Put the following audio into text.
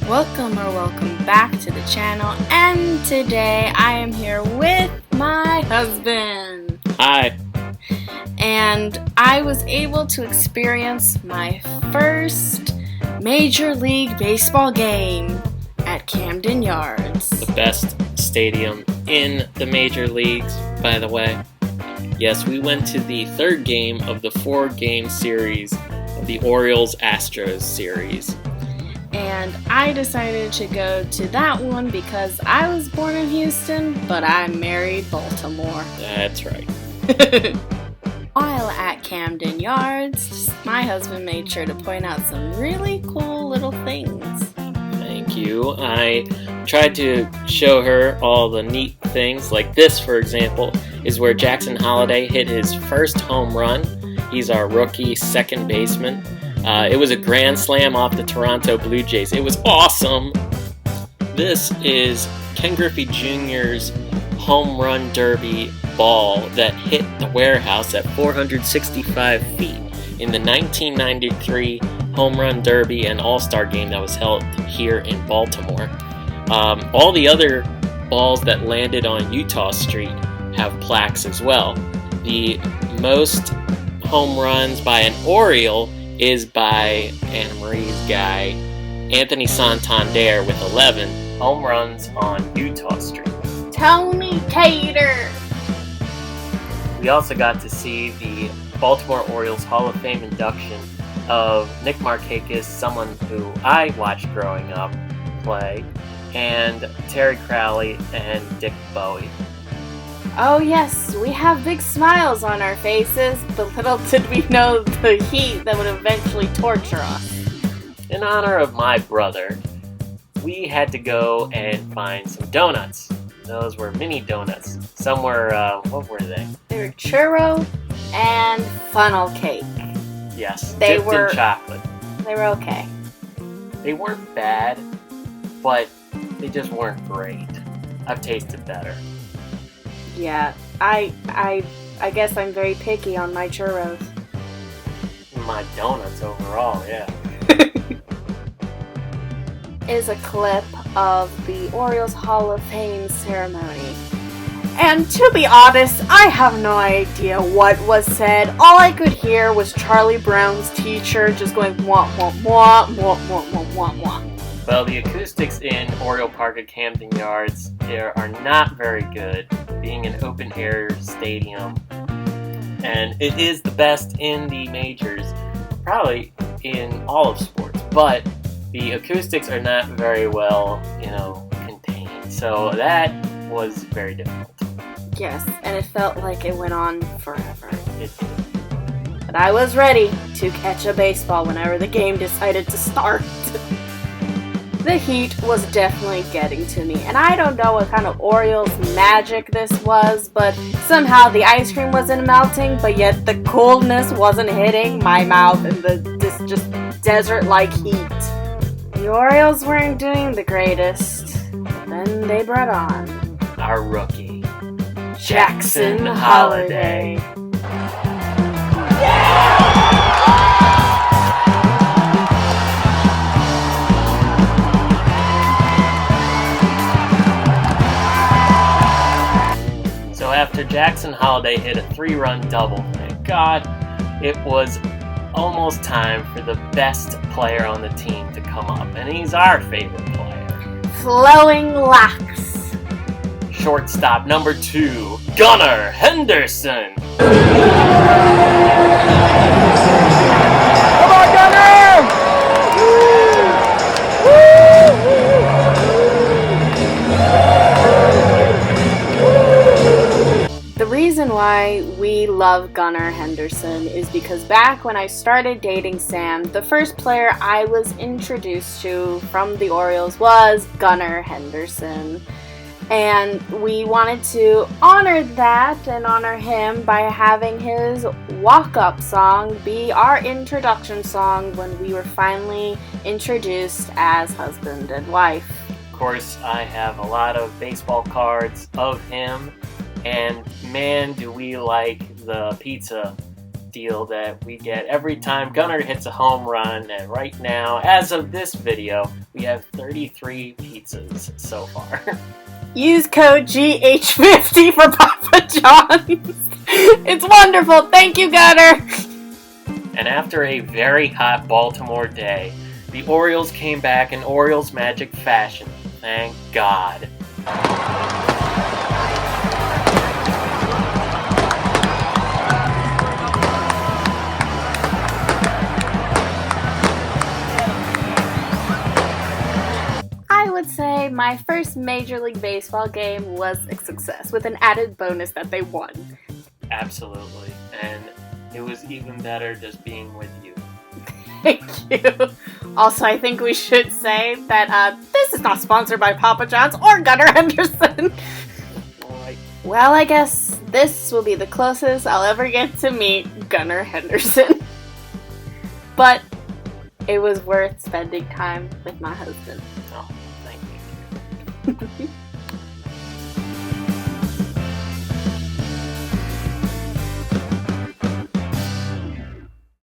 Welcome back to the channel, and today I am here with my husband. Hi. And I was able to experience my first Major League Baseball game at Camden Yards. The best stadium in the major leagues, by the way. Yes, we went to the third game of the 4-game series of the Orioles-Astros series. And I decided to go to that one because I was born in Houston, but I married Baltimore. That's right. While at Camden Yards, my husband made sure to point out some really cool little things. Thank you. I tried to show her all the neat things, like this, for example, is where Jackson Holliday hit his first home run. He's our rookie second baseman. It was a grand slam off the Toronto Blue Jays. It was awesome! This is Ken Griffey Jr.'s home run derby ball that hit the warehouse at 465 feet in the 1993 home run derby and all-star game that was held here in Baltimore. All the other balls that landed on Utah Street have plaques as well. The most home runs by an Oriole is by Anna Marie's guy, Anthony Santander, with 11 home runs on Utah Street. Tony Tater! We also got to see the Baltimore Orioles Hall of Fame induction of Nick Markakis, someone who I watched growing up play, and Terry Crowley and Dick Bowie. Oh yes, we have big smiles on our faces, but little did we know the heat that would eventually torture us. In honor of my brother, we had to go and find some donuts. Those were mini donuts. Some were, what were they? They were churro and funnel cake. Yes, They dipped were- in chocolate. They were okay. They weren't bad, but they just weren't great. I've tasted better. Yeah, I guess I'm very picky on my churros. My donuts overall, yeah. Is a clip of the Orioles Hall of Fame ceremony. And to be honest, I have no idea what was said. All I could hear was Charlie Brown's teacher just going wah wah wah wah wah wah wah wah. Well, the acoustics in Oriole Park at Camden Yards are not very good, being an open-air stadium. And it is the best in the majors, probably in all of sports, but the acoustics are not very well, contained. So that was very difficult. Yes, and it felt like it went on forever. It did. But I was ready to catch a baseball whenever the game decided to start. The heat was definitely getting to me, and I don't know what kind of Orioles magic this was, but somehow the ice cream wasn't melting, but yet the coolness wasn't hitting my mouth in this just desert-like heat. The Orioles weren't doing the greatest. Then they brought on Our rookie, Jackson Holliday. So after Jackson Holliday hit a 3-run double, thank God, it was almost time for the best player on the team to come up, and he's our favorite player. Flowing locks. Shortstop number 2, Gunnar Henderson. Come on, Gunnar! The reason why we love Gunnar Henderson is because back when I started dating Sam, the first player I was introduced to from the Orioles was Gunnar Henderson. And we wanted to honor that and honor him by having his walk-up song be our introduction song when we were finally introduced as husband and wife. Of course, I have a lot of baseball cards of him, and man, do we like the pizza deal that we get every time Gunnar hits a home run, and right now, as of this video, we have 33 pizzas so far. Use code GH50 for Papa John's. It's wonderful. Thank you, Gunnar. And after a very hot Baltimore day, the Orioles came back in Orioles magic fashion. Thank God. I would say my first Major League Baseball game was a success, with an added bonus that they won. Absolutely. And it was even better just being with you. Thank you. Also, I think we should say that this is not sponsored by Papa John's or Gunnar Henderson. Right. Well, I guess this will be the closest I'll ever get to meet Gunnar Henderson. But it was worth spending time with my husband. Oh, thank you.